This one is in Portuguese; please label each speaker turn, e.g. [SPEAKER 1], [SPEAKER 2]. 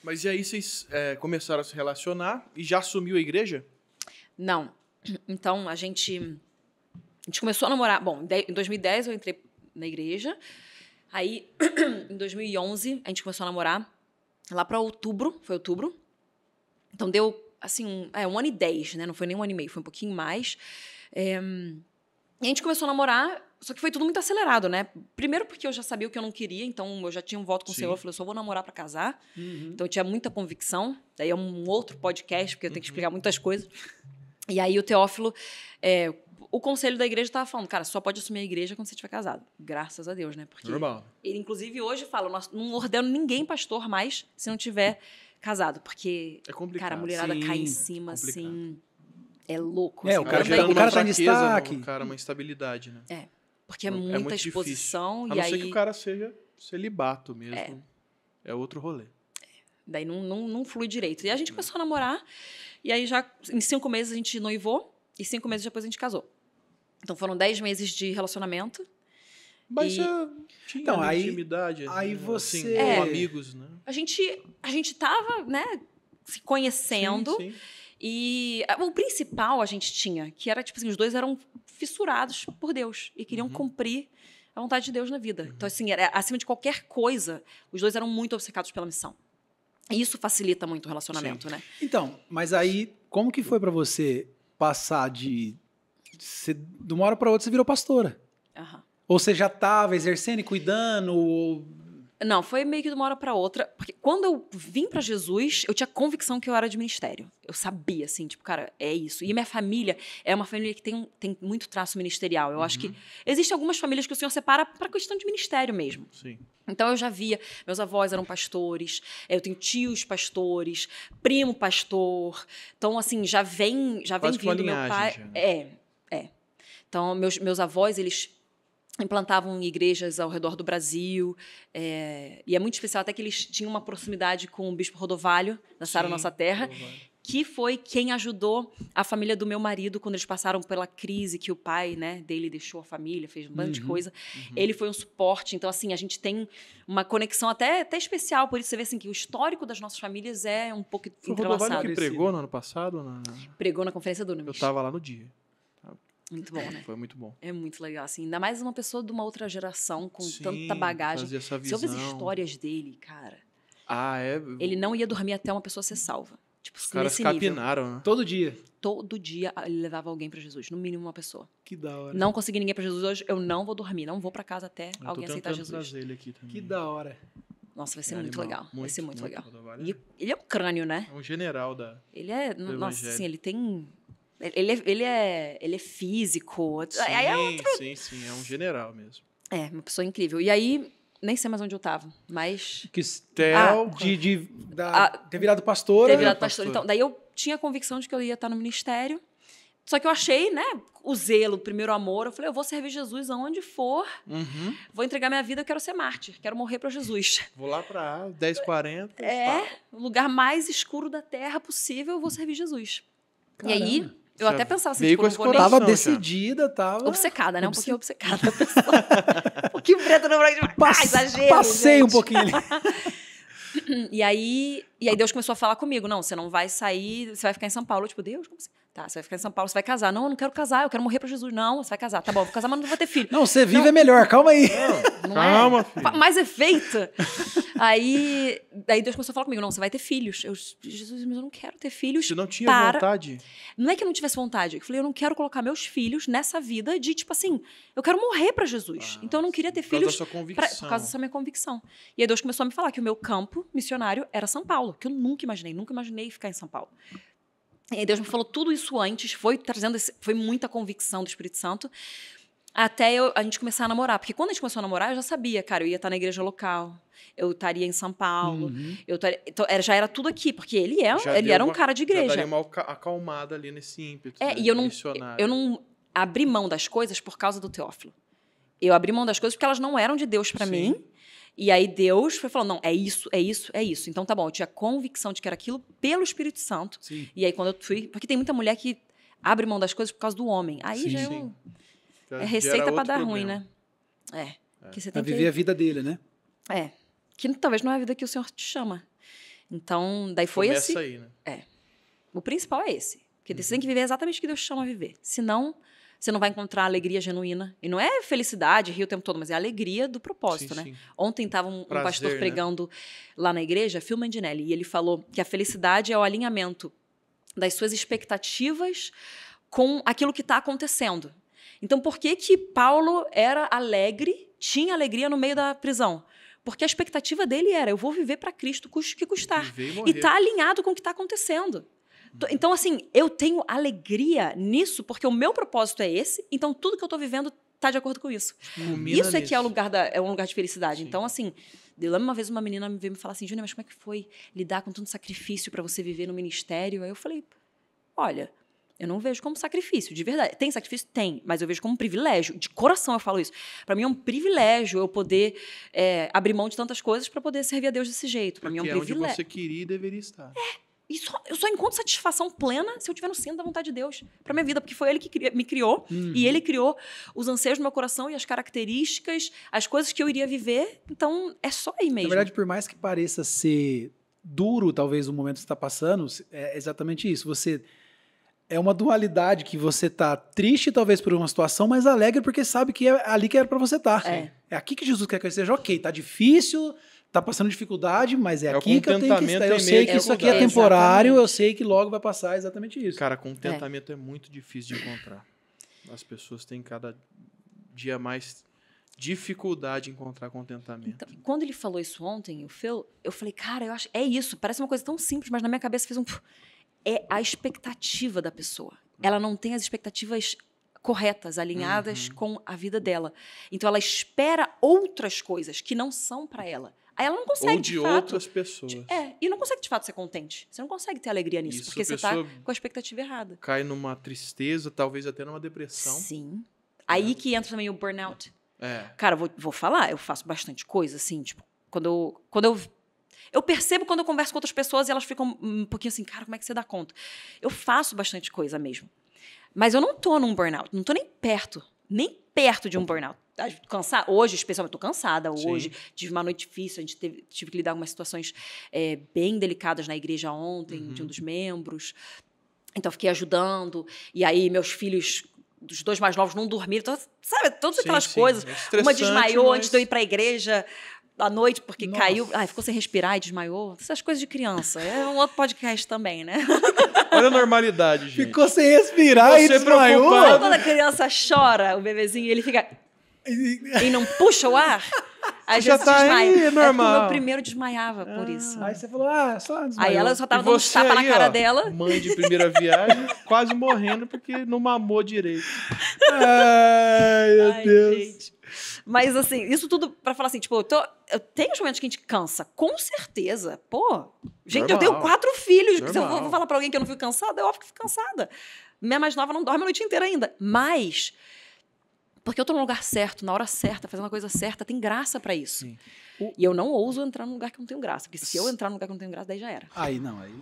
[SPEAKER 1] Mas e aí vocês começaram a se relacionar e já assumiu a igreja?
[SPEAKER 2] Não. Então, a gente começou a namorar. Bom, em 2010 eu entrei na igreja. Aí, em 2011, a gente começou a namorar. Lá para outubro, foi outubro. Então, deu, assim, um ano e 10, né? Não foi nem um ano e meio, foi um pouquinho mais. E a gente começou a namorar, só que foi tudo muito acelerado, né? Primeiro porque eu já sabia o que eu não queria, então eu já tinha um voto com o Senhor. Eu falei, eu só vou namorar para casar. Então, eu tinha muita convicção. Daí é um outro podcast, porque eu tenho que explicar muitas coisas. E aí, o Teófilo... o conselho da igreja estava falando, cara, só pode assumir a igreja quando você estiver casado. Graças a Deus, né? Porque
[SPEAKER 1] Normal.
[SPEAKER 2] ele, inclusive, hoje fala, não ordeno ninguém pastor mais se não tiver casado. Porque,
[SPEAKER 1] É complicado.
[SPEAKER 2] cara, a mulherada
[SPEAKER 3] Sim,
[SPEAKER 2] cai em cima,
[SPEAKER 1] complicado.
[SPEAKER 2] assim... É louco.
[SPEAKER 3] É,
[SPEAKER 2] assim,
[SPEAKER 3] o cara
[SPEAKER 1] gera
[SPEAKER 3] tá-
[SPEAKER 1] uma
[SPEAKER 3] o cara tá em
[SPEAKER 1] fraqueza,
[SPEAKER 3] destaque.
[SPEAKER 1] um cara, uma instabilidade, né?
[SPEAKER 2] porque é muita
[SPEAKER 1] muito
[SPEAKER 2] exposição.
[SPEAKER 1] difícil. A
[SPEAKER 2] E
[SPEAKER 1] não
[SPEAKER 2] aí,
[SPEAKER 1] ser que o cara seja celibato mesmo. É outro rolê.
[SPEAKER 2] daí não flui direito. E a gente começou a namorar. E aí, já em 5 meses, a gente noivou. E 5 meses depois, a gente casou. Então, foram 10 meses de relacionamento.
[SPEAKER 1] Mas
[SPEAKER 2] E-
[SPEAKER 1] você tinha
[SPEAKER 3] Então,
[SPEAKER 1] ali
[SPEAKER 3] aí-
[SPEAKER 1] intimidade.
[SPEAKER 3] aí
[SPEAKER 1] né?
[SPEAKER 3] você-
[SPEAKER 1] Assim, como amigos, né?
[SPEAKER 2] A gente tava, né, se conhecendo.
[SPEAKER 1] Sim, sim.
[SPEAKER 2] E o principal a gente tinha, que era, tipo assim, os dois eram fissurados por Deus e queriam cumprir a vontade de Deus na vida. Então, assim, era, acima de qualquer coisa, os dois eram muito obcecados pela missão. E isso facilita muito o relacionamento, né?
[SPEAKER 3] Então, mas aí, como que foi pra você passar de uma hora pra outra você virou pastora?
[SPEAKER 2] Aham.
[SPEAKER 3] Ou você já tava exercendo e cuidando? Ou...
[SPEAKER 2] Não, foi meio que de uma hora para outra. Porque quando eu vim para Jesus, eu tinha convicção que eu era de ministério. Eu sabia, assim, tipo, cara, é isso. E minha família é uma família que tem muito traço ministerial. Eu acho que existem algumas famílias que o Senhor separa para questão de ministério mesmo.
[SPEAKER 1] Sim.
[SPEAKER 2] Então eu já via, meus avós eram pastores, eu tenho tios pastores, primo pastor. Então, assim, já vem
[SPEAKER 1] Quase que uma
[SPEAKER 2] vindo meu
[SPEAKER 1] linhagem
[SPEAKER 2] pai.
[SPEAKER 1] já, né?
[SPEAKER 2] Então, meus avós, eles implantavam igrejas ao redor do Brasil. E é muito especial até que eles tinham uma proximidade com o Bispo Rodovalho, da Sara
[SPEAKER 1] Sim,
[SPEAKER 2] Nossa Terra,
[SPEAKER 1] Rodovalho.
[SPEAKER 2] que foi quem ajudou a família do meu marido quando eles passaram pela crise que o pai, né, dele deixou a família, fez um bando de coisa. Ele foi um suporte. Então, assim, a gente tem uma conexão até especial. Por isso, você vê assim, que o histórico das nossas famílias é um pouco
[SPEAKER 1] Foi o Rodovalho
[SPEAKER 2] entrelaçado.
[SPEAKER 1] que pregou no ano passado?
[SPEAKER 2] Pregou na Conferência do
[SPEAKER 1] Eu
[SPEAKER 2] Nunes.
[SPEAKER 1] tava lá no dia.
[SPEAKER 2] Muito bom, né?
[SPEAKER 1] Foi muito bom.
[SPEAKER 2] É muito legal, assim. Ainda mais uma pessoa de uma outra geração, com
[SPEAKER 1] Sim,
[SPEAKER 2] tanta bagagem.
[SPEAKER 1] trazer essa
[SPEAKER 2] Você ouve as
[SPEAKER 1] visão.
[SPEAKER 2] histórias dele, cara.
[SPEAKER 1] Ah, é?
[SPEAKER 2] Ele não ia dormir até uma pessoa ser salva. Tipo,
[SPEAKER 1] Os caras
[SPEAKER 2] nesse nível.
[SPEAKER 1] capinaram, né?
[SPEAKER 3] Todo dia.
[SPEAKER 2] Todo dia ele levava alguém pra Jesus, no mínimo uma pessoa.
[SPEAKER 3] Que da hora.
[SPEAKER 2] Não consegui ninguém pra Jesus hoje, eu não vou dormir, não vou pra casa até
[SPEAKER 1] Eu
[SPEAKER 2] alguém
[SPEAKER 1] tô
[SPEAKER 2] aceitar
[SPEAKER 1] tentando
[SPEAKER 2] Jesus.
[SPEAKER 1] trazer ele aqui também.
[SPEAKER 3] Que da hora.
[SPEAKER 2] Nossa, vai ser
[SPEAKER 1] É
[SPEAKER 2] muito
[SPEAKER 1] animal.
[SPEAKER 2] legal. Vai ser muito legal.
[SPEAKER 1] Rodovalho.
[SPEAKER 2] E ele é um crânio, né?
[SPEAKER 1] É um general da...
[SPEAKER 2] Ele é.
[SPEAKER 1] Do
[SPEAKER 2] Nossa,
[SPEAKER 1] evangelho.
[SPEAKER 2] assim, ele tem. Ele é físico. Aí é
[SPEAKER 1] Sim, é um general mesmo.
[SPEAKER 2] uma pessoa incrível. E aí, nem sei mais onde eu tava, mas.
[SPEAKER 3] Que
[SPEAKER 1] Theo,
[SPEAKER 3] ter virado pastora.
[SPEAKER 2] Ter virado
[SPEAKER 1] pastor.
[SPEAKER 2] pastor. Então, daí eu tinha a convicção de que eu ia estar no ministério. Só que eu achei, né, o zelo, o primeiro amor. Eu falei, eu vou servir Jesus aonde for. Vou entregar minha vida, eu quero ser mártir. Quero morrer para Jesus.
[SPEAKER 1] Vou lá pra 10h40.
[SPEAKER 2] O lugar mais escuro da terra possível, eu vou servir Jesus.
[SPEAKER 3] Caramba.
[SPEAKER 2] E aí, eu
[SPEAKER 1] Já
[SPEAKER 2] até pensava assim,
[SPEAKER 1] veio
[SPEAKER 2] tipo,
[SPEAKER 1] com
[SPEAKER 2] não
[SPEAKER 1] esse
[SPEAKER 2] vou nem...
[SPEAKER 1] coração.
[SPEAKER 3] Tava
[SPEAKER 1] já.
[SPEAKER 3] decidida, tava.
[SPEAKER 2] Obcecada, né? Um pouquinho obcecada. a pessoa. Um pouquinho preta no branco. Exagero,
[SPEAKER 3] Passei um
[SPEAKER 2] gente.
[SPEAKER 3] pouquinho ali.
[SPEAKER 2] E aí Deus começou a falar comigo. Não, você não vai sair, você vai ficar em São Paulo. Eu, tipo, Deus, como assim? Tá, você vai ficar em São Paulo, você vai casar. Não, eu não quero casar, eu quero morrer pra Jesus. Não, você vai casar. Tá bom, eu vou casar, mas não vou ter filho.
[SPEAKER 3] Não, você vive é melhor, calma aí.
[SPEAKER 2] Não
[SPEAKER 1] Calma,
[SPEAKER 2] é?
[SPEAKER 1] filho.
[SPEAKER 2] Mais efeito. Daí Deus começou a falar comigo. Não, você vai ter filhos. Jesus, mas eu não quero ter filhos.
[SPEAKER 1] Você não tinha
[SPEAKER 2] para...
[SPEAKER 1] vontade?
[SPEAKER 2] Não é que eu não tivesse vontade. Eu falei, eu não quero colocar meus filhos nessa vida de, tipo assim, eu quero morrer pra Jesus. Então eu não queria ter
[SPEAKER 1] Por causa
[SPEAKER 2] filhos
[SPEAKER 1] da sua convicção.
[SPEAKER 2] por causa dessa minha convicção. E aí Deus começou a me falar que o meu campo missionário era São Paulo, que eu nunca imaginei ficar em São Paulo. E aí Deus me falou tudo isso antes, foi muita convicção do Espírito Santo, até a gente começar a namorar. Porque quando a gente começou a namorar, eu já sabia, cara, eu ia estar na igreja local, eu estaria em São Paulo, então, já era tudo aqui, porque ele era um cara de
[SPEAKER 1] Já
[SPEAKER 2] igreja.
[SPEAKER 1] daria uma acalmada ali nesse ímpeto.
[SPEAKER 2] E eu
[SPEAKER 1] missionário.
[SPEAKER 2] não abri mão das coisas por causa do Teófilo. Eu abri mão das coisas porque elas não eram de Deus para
[SPEAKER 1] Sim.
[SPEAKER 2] mim. E aí Deus foi falando, não, é isso. Então tá bom, eu tinha convicção de que era aquilo pelo Espírito Santo.
[SPEAKER 3] Sim.
[SPEAKER 2] E aí quando eu fui... Porque tem muita mulher que abre mão das coisas por causa do homem. Aí
[SPEAKER 3] Sim,
[SPEAKER 2] já
[SPEAKER 1] sim.
[SPEAKER 2] é receita
[SPEAKER 1] Gera
[SPEAKER 2] para dar
[SPEAKER 1] outro
[SPEAKER 2] ruim,
[SPEAKER 1] problema.
[SPEAKER 2] né? Que você
[SPEAKER 3] Pra
[SPEAKER 2] tem
[SPEAKER 3] viver a vida dele, né?
[SPEAKER 2] que talvez não é a vida que o Senhor te chama. Então, daí foi
[SPEAKER 1] Começa
[SPEAKER 2] esse.
[SPEAKER 1] aí, né?
[SPEAKER 2] O principal é esse. Porque você tem que viver exatamente o que Deus te chama a viver. Senão, você não vai encontrar a alegria genuína. E não é felicidade, rir o tempo todo, mas é a alegria do propósito,
[SPEAKER 1] Sim,
[SPEAKER 2] né?
[SPEAKER 1] sim.
[SPEAKER 2] Ontem estava um
[SPEAKER 1] Prazer,
[SPEAKER 2] pastor
[SPEAKER 1] né?
[SPEAKER 2] pregando lá na igreja, Phil Mandinelli, e ele falou que a felicidade é o alinhamento das suas expectativas com aquilo que está acontecendo. Então, por que que Paulo era alegre, tinha alegria no meio da prisão? Porque a expectativa dele era, eu vou viver para Cristo, custe o que custar.
[SPEAKER 1] Viver e
[SPEAKER 2] E
[SPEAKER 1] morrer.
[SPEAKER 2] está alinhado com o que está acontecendo. Então, assim, eu tenho alegria nisso, porque o meu propósito é esse, então tudo que eu estou vivendo está de acordo com isso.
[SPEAKER 1] Culmina
[SPEAKER 2] Isso é que é,
[SPEAKER 1] nisso.
[SPEAKER 2] é um lugar de felicidade.
[SPEAKER 1] Sim.
[SPEAKER 2] Então, assim, eu lembro uma vez uma menina veio me falar assim, Júnior, mas como é que foi lidar com tanto sacrifício para você viver no ministério? Aí eu falei, olha, eu não vejo como sacrifício, de verdade. Tem sacrifício? Tem, mas eu vejo como um privilégio. De coração eu falo isso. Para mim é um privilégio eu poder abrir mão de tantas coisas para poder servir a Deus desse jeito. Para mim é um
[SPEAKER 1] Porque é onde
[SPEAKER 2] privilégio.
[SPEAKER 1] você queria e deveria estar.
[SPEAKER 2] Eu só encontro satisfação plena se eu estiver no centro da vontade de Deus para minha vida, porque foi Ele que me criou e Ele criou os anseios do meu coração e as características, as coisas que eu iria viver. Então, é só aí mesmo.
[SPEAKER 3] Na verdade, por mais que pareça ser duro, talvez, o momento que você está passando, é exatamente isso. Você é uma dualidade que você tá triste, talvez, por uma situação, mas alegre porque sabe que é ali que era para você estar. É aqui que Jesus quer que eu esteja. Ok, tá difícil, tá passando dificuldade, mas é
[SPEAKER 1] o
[SPEAKER 3] aqui que eu tenho que
[SPEAKER 1] contentamento
[SPEAKER 3] estar. Eu
[SPEAKER 1] em
[SPEAKER 3] sei
[SPEAKER 1] meio
[SPEAKER 3] que
[SPEAKER 1] à
[SPEAKER 3] isso aqui é
[SPEAKER 1] dificuldade.
[SPEAKER 3] temporário,
[SPEAKER 2] Exatamente.
[SPEAKER 3] eu sei que logo vai passar, exatamente isso.
[SPEAKER 1] Cara, contentamento é muito difícil de encontrar. As pessoas têm cada dia mais dificuldade em encontrar contentamento.
[SPEAKER 2] Então, quando ele falou isso ontem, o Phil, eu falei, cara, eu acho é isso. Parece uma coisa tão simples, mas na minha cabeça fez um... É a expectativa da pessoa. Ela não tem as expectativas corretas, alinhadas com a vida dela. Então, ela espera outras coisas que não são para ela. Aí ela não consegue,
[SPEAKER 1] Ou de
[SPEAKER 2] fato,
[SPEAKER 1] outras pessoas.
[SPEAKER 2] e não consegue, de fato, ser contente. Você não consegue ter alegria nisso,
[SPEAKER 1] Isso,
[SPEAKER 2] porque
[SPEAKER 1] a
[SPEAKER 2] você está
[SPEAKER 1] pessoa
[SPEAKER 2] com a expectativa errada.
[SPEAKER 1] Cai numa tristeza, talvez até numa depressão.
[SPEAKER 2] Sim. Aí que entra também o burnout.
[SPEAKER 1] É.
[SPEAKER 2] Cara, vou falar, eu faço bastante coisa, assim, tipo, quando eu percebo quando eu converso com outras pessoas e elas ficam um pouquinho assim, cara, como é que você dá conta? Eu faço bastante coisa mesmo. Mas eu não tô num burnout, não tô nem perto de um burnout. Hoje, especialmente, tô cansada. Hoje, tive uma noite difícil, tive que lidar com umas situações bem delicadas na igreja ontem, de um dos membros. Então, fiquei ajudando. E aí, meus filhos, dos dois mais novos, não dormiram. Então, sabe, todas aquelas coisas.
[SPEAKER 1] É
[SPEAKER 2] Uma desmaiou
[SPEAKER 1] mas...
[SPEAKER 2] antes de eu ir pra igreja à noite, porque
[SPEAKER 3] Nossa.
[SPEAKER 2] caiu. Ficou sem respirar e desmaiou. Essas coisas de criança. É um outro podcast também, né?
[SPEAKER 1] Olha a normalidade, gente.
[SPEAKER 3] Ficou sem respirar e
[SPEAKER 1] Você
[SPEAKER 3] desmaiou.
[SPEAKER 1] preocupado.
[SPEAKER 2] Sabe quando a criança chora, o bebezinho, ele fica... e não puxa o ar? Às
[SPEAKER 1] Já
[SPEAKER 2] vezes
[SPEAKER 1] tá
[SPEAKER 2] desmaia.
[SPEAKER 1] aí,
[SPEAKER 2] É porque o
[SPEAKER 1] normal.
[SPEAKER 2] meu primeiro desmaiava por isso.
[SPEAKER 3] Aí você falou, só desmaiou.
[SPEAKER 2] Aí ela só tava
[SPEAKER 1] E
[SPEAKER 2] dando um
[SPEAKER 1] você
[SPEAKER 2] tapa na
[SPEAKER 1] aí,
[SPEAKER 2] cara
[SPEAKER 1] ó,
[SPEAKER 2] dela.
[SPEAKER 1] mãe de primeira viagem, quase morrendo porque não mamou direito.
[SPEAKER 3] Ai, meu
[SPEAKER 2] Ai,
[SPEAKER 3] Deus.
[SPEAKER 2] gente. Mas, assim, isso tudo pra falar assim, tipo, eu tenho os momentos que a gente cansa, com certeza. Pô, gente, eu tenho
[SPEAKER 1] Normal.
[SPEAKER 2] 4 filhos. Se eu
[SPEAKER 1] Normal.
[SPEAKER 2] vou falar pra alguém que eu não fico cansada, é óbvio que eu fico cansada. Minha mais nova não dorme a noite inteira ainda. Mas, porque eu tô no lugar certo, na hora certa, fazendo a coisa certa, tem graça pra isso.
[SPEAKER 1] Sim.
[SPEAKER 2] E eu não ouso entrar num lugar que não tenho graça. Porque se eu entrar num lugar que não tenho graça, daí já era.
[SPEAKER 3] Aí, não, aí...